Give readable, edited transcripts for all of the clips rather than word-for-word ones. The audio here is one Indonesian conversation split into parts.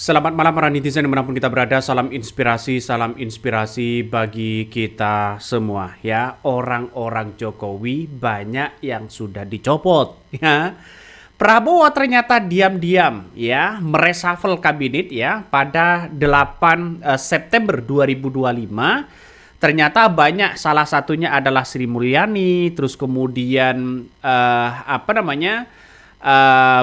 Selamat malam para netizen dimanapun kita berada. Salam inspirasi bagi kita semua ya. Orang-orang Jokowi banyak yang sudah dicopot ya. Prabowo ternyata diam-diam ya mereshuffle kabinet ya pada 8 September 2025. Ternyata banyak, salah satunya adalah Sri Mulyani, terus kemudian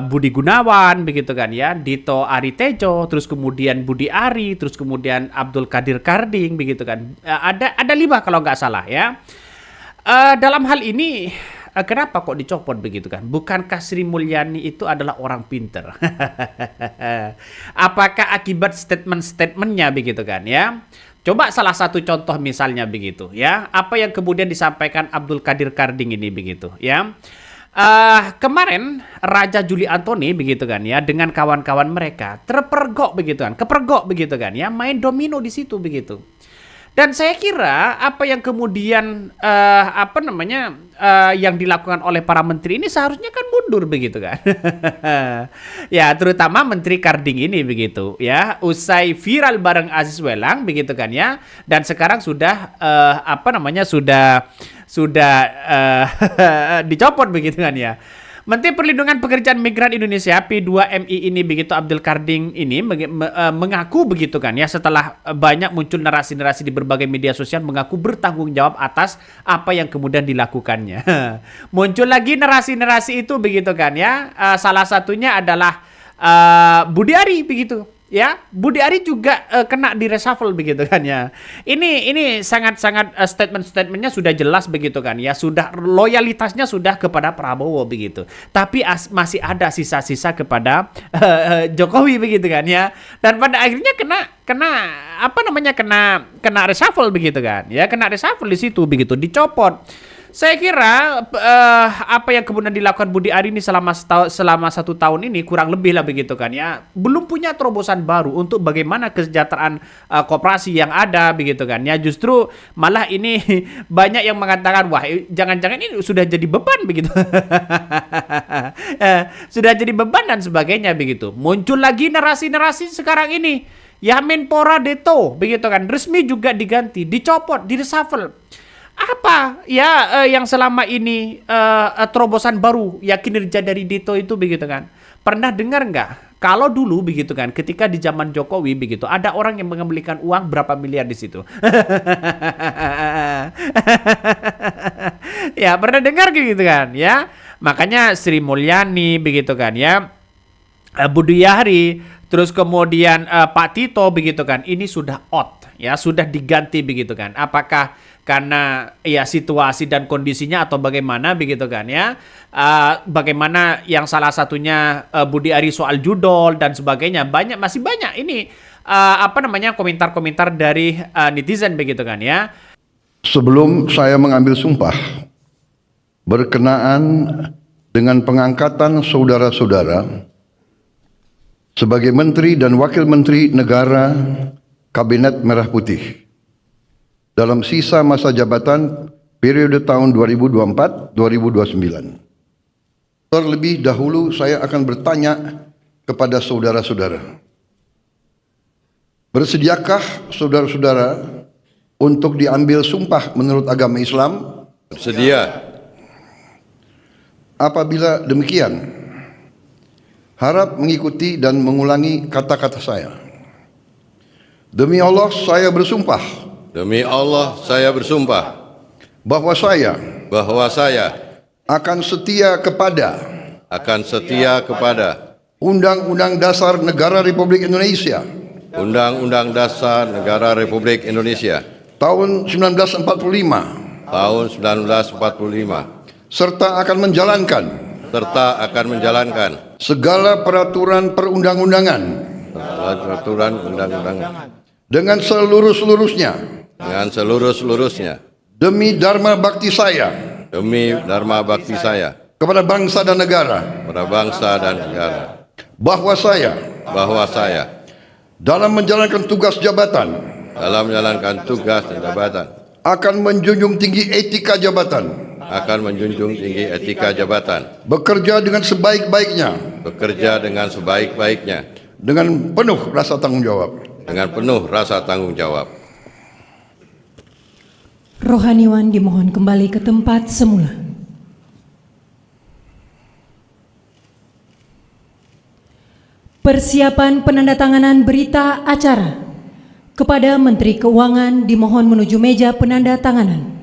Budi Gunawan begitu kan ya, Dito Aritejo, terus kemudian Budi Ari, terus kemudian Abdul Qadir Karding begitu kan. Ada 5 kalau nggak salah ya. Dalam hal ini kenapa kok dicopot begitu kan? Bukankah Sri Mulyani itu adalah orang pinter? Apakah akibat statement-statementnya begitu kan ya? Coba salah satu contoh misalnya begitu ya. Apa yang kemudian disampaikan Abdul Qadir Karding ini begitu ya. Kemarin Raja Juli Antoni begitu kan ya dengan kawan-kawan mereka terpergok begitu kan, kepergok begitu kan ya, main domino di situ begitu. Dan saya kira apa yang kemudian yang dilakukan oleh para menteri ini seharusnya kan mundur begitu kan. Ya, terutama Menteri Karding ini begitu ya, usai viral bareng Aziz Welang begitu kan ya, dan sekarang sudah dicopot begitu kan ya. Menteri Perlindungan Pekerjaan Migran Indonesia P2MI ini begitu, Abdul Karding ini mengaku begitu kan ya, setelah banyak muncul narasi-narasi di berbagai media sosial, mengaku bertanggung jawab atas apa yang kemudian dilakukannya. Muncul lagi narasi-narasi itu begitu kan ya. Salah satunya adalah Budi Ari begitu. Ya, Budi Ari juga kena di reshuffle begitu kan ya. Ini sangat-sangat statement-statementnya sudah jelas begitu kan ya. Sudah loyalitasnya sudah kepada Prabowo begitu. Tapi masih ada sisa-sisa kepada Jokowi begitu kan ya. Dan pada akhirnya kena reshuffle begitu kan. Ya, kena reshuffle di situ begitu, dicopot. Saya kira apa yang kemudian dilakukan Budi Ari ini selama 1 tahun ini kurang lebih lah begitu kan ya, belum punya terobosan baru untuk bagaimana kesejahteraan koperasi yang ada begitu kan ya. Justru malah ini banyak yang mengatakan wah jangan-jangan ini sudah jadi beban begitu. Sudah jadi beban dan sebagainya begitu. Muncul lagi narasi-narasi sekarang ini ya, Menpora Deto begitu kan, resmi juga diganti, dicopot, di-reshuffle. Apa ya yang selama ini terobosan baru ya kinerja dari Dito itu begitu kan? Pernah dengar nggak? Kalau dulu begitu kan, ketika di zaman Jokowi begitu, ada orang yang mengembalikan uang berapa miliar di situ. Ya pernah dengar gitu kan ya? Makanya Sri Mulyani begitu kan ya, Budi Ari, terus kemudian Pak Tito begitu kan, ini sudah out ya, sudah diganti begitu kan. Apakah karena ya situasi dan kondisinya atau bagaimana begitu kan ya, bagaimana yang salah satunya Budi Ari soal judol dan sebagainya, masih banyak ini komentar-komentar dari netizen begitu kan ya. Sebelum saya mengambil sumpah berkenaan dengan pengangkatan saudara-saudara sebagai Menteri dan Wakil Menteri Negara Kabinet Merah Putih dalam sisa masa jabatan periode tahun 2024-2029. Terlebih dahulu saya akan bertanya kepada saudara-saudara. Bersediakah saudara-saudara untuk diambil sumpah menurut agama Islam? Bersedia. Apabila demikian, harap mengikuti dan mengulangi kata-kata saya. Demi Allah saya bersumpah. Demi Allah saya bersumpah Bahwa saya akan setia kepada Undang-Undang Dasar Negara Republik Indonesia Undang-Undang Dasar Negara Republik Indonesia tahun 1945 serta akan menjalankan segala peraturan perundang-undangan dengan seluruh-seluruhnya demi dharma bakti saya kepada bangsa dan negara, bahwa saya dalam menjalankan tugas jabatan akan menjunjung tinggi etika jabatan, bekerja dengan sebaik-baiknya dengan penuh rasa tanggung jawab. dengan penuh rasa tanggung jawab. Rohaniwan dimohon kembali ke tempat semula. Persiapan penandatanganan berita acara. Kepada Menteri Keuangan dimohon menuju meja penandatanganan.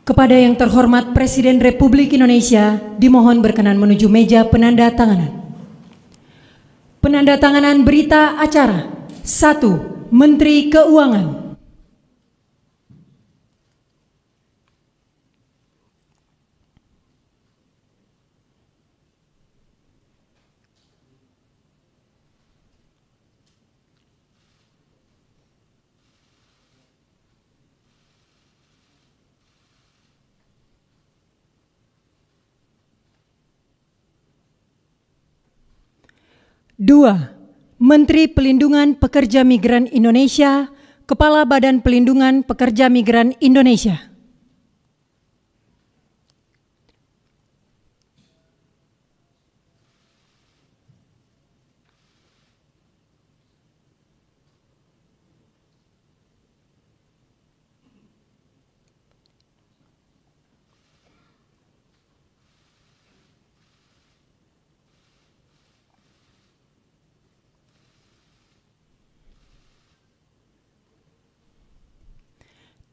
Kepada yang terhormat Presiden Republik Indonesia dimohon berkenan menuju meja penandatanganan. Penandatanganan berita acara. 1. Menteri Keuangan. Dua, Menteri Pelindungan Pekerja Migran Indonesia, Kepala Badan Pelindungan Pekerja Migran Indonesia.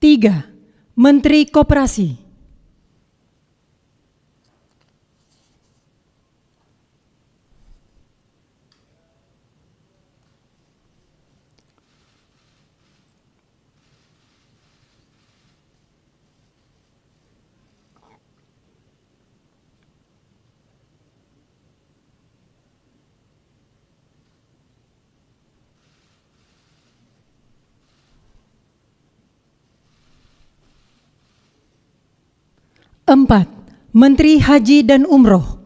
Tiga, Menteri Koperasi. Empat, Menteri Haji dan Umroh.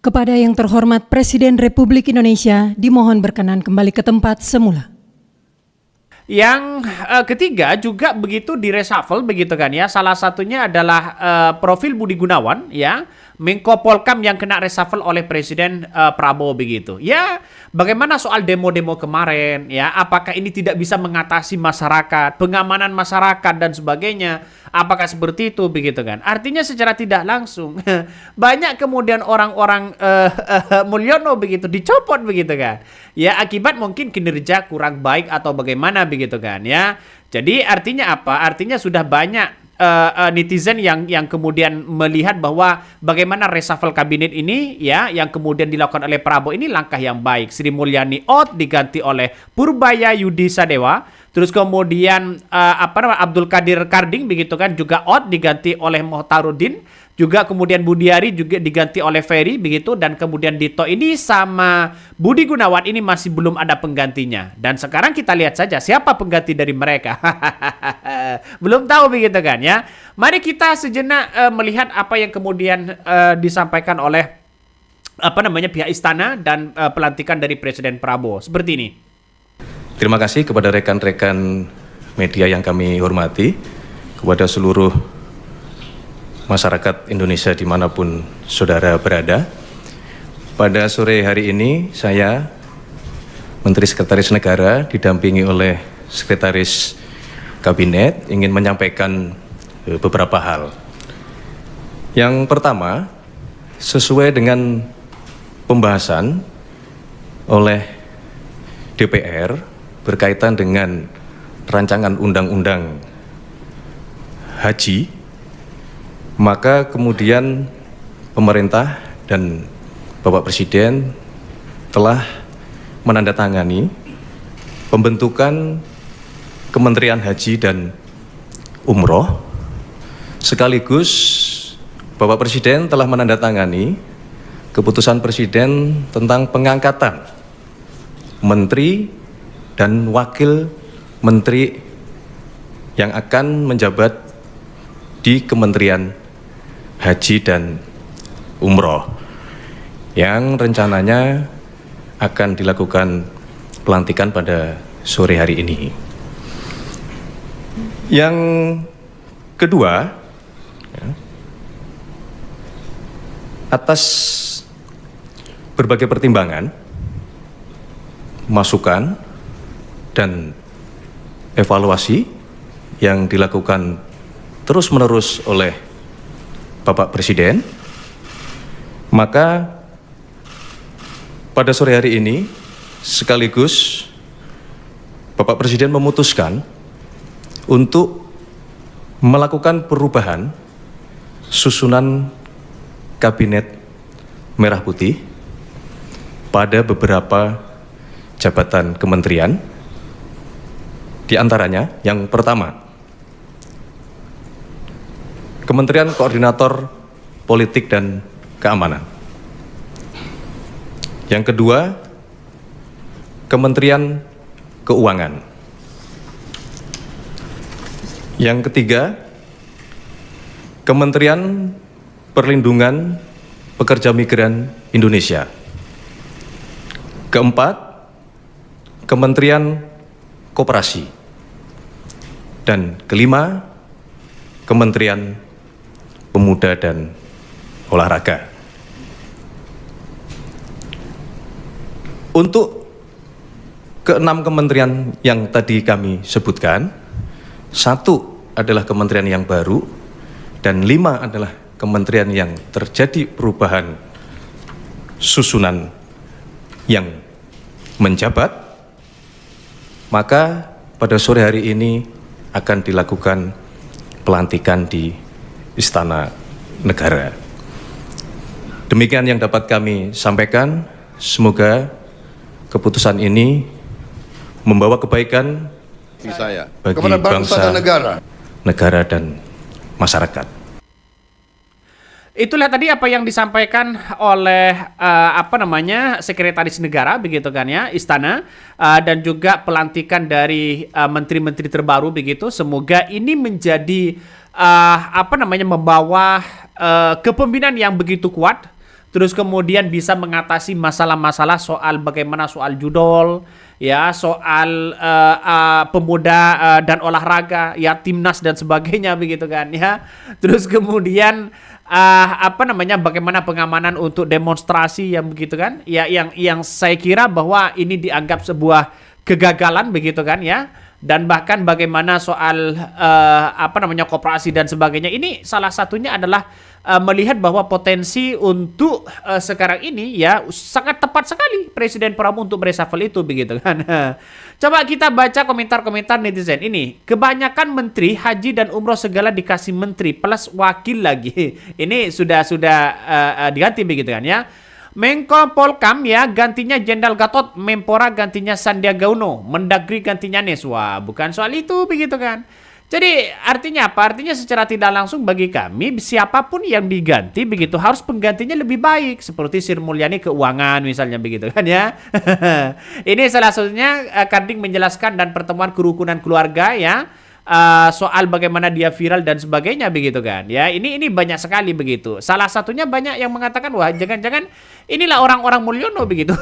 Kepada yang terhormat Presiden Republik Indonesia dimohon berkenan kembali ke tempat semula. Yang ketiga juga begitu di reshuffle begitu kan ya. Salah satunya adalah profil Budi Gunawan ya, Menko Polkam yang kena reshuffle oleh Presiden Prabowo begitu. Ya, bagaimana soal demo-demo kemarin ya? Apakah ini tidak bisa mengatasi masyarakat, pengamanan masyarakat dan sebagainya? Apakah seperti itu begitu kan? Artinya secara tidak langsung banyak kemudian orang-orang Mulyono begitu dicopot begitu kan? Ya, akibat mungkin kinerja kurang baik atau bagaimana begitu kan ya. Jadi artinya apa? Artinya sudah banyak netizen yang kemudian melihat bahwa bagaimana reshuffle kabinet ini ya yang kemudian dilakukan oleh Prabowo ini langkah yang baik. Sri Mulyani out diganti oleh Purbaya Yudi Sadewa. Terus kemudian Abdul Qadir Karding begitu kan juga out diganti oleh Mohtarudin. Juga kemudian Budiari juga diganti oleh Ferry begitu, dan kemudian Dito ini sama Budi Gunawan ini masih belum ada penggantinya. Dan sekarang kita lihat saja siapa pengganti dari mereka. Belum tahu begitu kan ya. Mari kita sejenak melihat apa yang kemudian disampaikan oleh pihak istana dan pelantikan dari Presiden Prabowo. Seperti ini. Terima kasih kepada rekan-rekan media yang kami hormati, kepada seluruh masyarakat Indonesia dimanapun saudara berada. Pada sore hari ini saya, Menteri Sekretaris Negara didampingi oleh Sekretaris Kabinet ingin menyampaikan beberapa hal. Yang pertama, sesuai dengan pembahasan oleh DPR berkaitan dengan rancangan undang-undang haji, maka kemudian pemerintah dan Bapak Presiden telah menandatangani pembentukan Kementerian Haji dan Umroh, sekaligus Bapak Presiden telah menandatangani keputusan Presiden tentang pengangkatan menteri dan wakil menteri yang akan menjabat di Kementerian Haji dan Umroh yang rencananya akan dilakukan pelantikan pada sore hari ini. Yang kedua, atas berbagai pertimbangan, masukan, dan evaluasi yang dilakukan terus-menerus oleh Bapak Presiden, maka pada sore hari ini sekaligus Bapak Presiden memutuskan untuk melakukan perubahan susunan Kabinet Merah Putih pada beberapa jabatan kementerian. Di antaranya, yang pertama, Kementerian Koordinator Politik dan Keamanan. Yang kedua, Kementerian Keuangan. Yang ketiga, Kementerian Perlindungan Pekerja Migran Indonesia. Keempat, Kementerian Koperasi. Dan kelima, Kementerian Pemuda dan Olahraga. Untuk keenam kementerian yang tadi kami sebutkan, satu adalah kementerian yang baru dan 5 adalah kementerian yang terjadi perubahan susunan yang menjabat. Maka pada sore hari ini akan dilakukan pelantikan di Istana Negara. Demikian yang dapat kami sampaikan. Semoga keputusan ini membawa kebaikan Saya. bagi Kepada bangsa dan negara dan masyarakat. Itulah tadi apa yang disampaikan oleh Sekretaris Negara begitu kan ya, Istana, dan juga pelantikan dari menteri-menteri terbaru begitu. Semoga ini menjadi membawa kepemimpinan yang begitu kuat, terus kemudian bisa mengatasi masalah-masalah soal bagaimana soal judol, ya, soal pemuda dan olahraga, ya, timnas dan sebagainya begitu kan ya. Terus kemudian bagaimana pengamanan untuk demonstrasi yang begitu kan, ya, yang saya kira bahwa ini dianggap sebuah kegagalan begitu kan ya. Dan bahkan bagaimana soal koperasi dan sebagainya, ini salah satunya adalah melihat bahwa potensi untuk sekarang ini ya sangat tepat sekali Presiden Prabowo untuk mereshuffle itu begitu kan. Coba kita baca komentar-komentar netizen ini. Kebanyakan menteri haji dan umroh segala dikasih menteri plus wakil lagi. Ini sudah diganti begitu kan ya. Menko Polkam ya gantinya Jenderal Gatot, Menpora gantinya Sandiaga Uno, Mendagri gantinya Anies. Wah, bukan soal itu begitu kan. Jadi artinya apa? Artinya secara tidak langsung bagi kami siapapun yang diganti begitu harus penggantinya lebih baik, seperti Sri Mulyani Keuangan misalnya begitu kan ya. Ini salah satunya Karding menjelaskan dan pertemuan kerukunan keluarga ya. Soal bagaimana dia viral dan sebagainya begitu kan ya, ini banyak sekali begitu. Salah satunya banyak yang mengatakan wah jangan-jangan inilah orang-orang Mulyono begitu.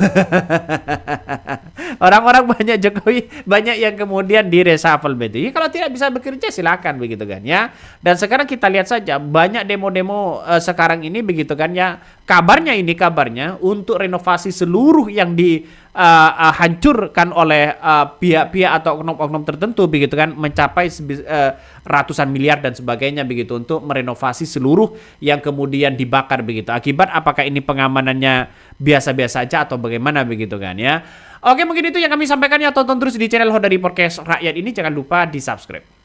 Orang-orang banyak Jokowi banyak yang kemudian di reshuffle begitu. Ya, kalau tidak bisa bekerja silakan begitu kan ya. Dan sekarang kita lihat saja banyak demo-demo sekarang ini begitu kan ya. Kabarnya untuk renovasi seluruh yang dihancurkan oleh pihak-pihak atau oknum-oknum tertentu begitu kan mencapai ratusan miliar dan sebagainya begitu untuk merenovasi seluruh yang kemudian dibakar begitu. Akibat apakah ini pengamanannya biasa-biasa aja atau bagaimana begitu kan ya. Oke, mungkin itu yang kami sampaikan ya. Tonton terus di channel Hodari Podcast Rakyat ini, jangan lupa di subscribe.